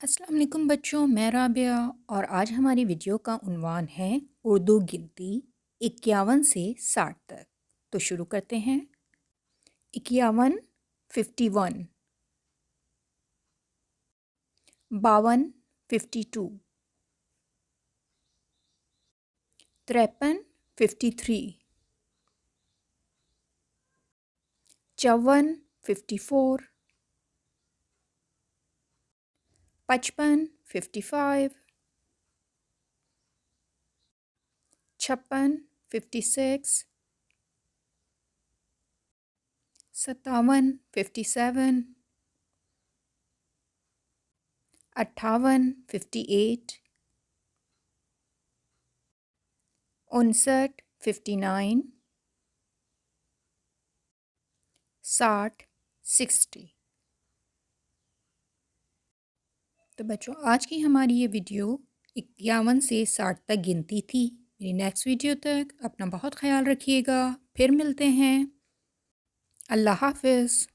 अस्सलाम वालेकुम बच्चों, मैं राबिया और आज हमारी वीडियो का उन्वान है उर्दू गिनती 51 से 60 तक। तो शुरू करते हैं। 51 51, 52 52, 53 53, 54 54, 55 55, 56 56, 57 57, 58 58, 59 59, 60 60। तो बच्चों, आज की हमारी ये वीडियो 51 से 60 तक गिनती थी। मेरी नेक्स्ट वीडियो तक अपना बहुत ख्याल रखिएगा। फिर मिलते हैं। अल्लाह हाफ़िज़।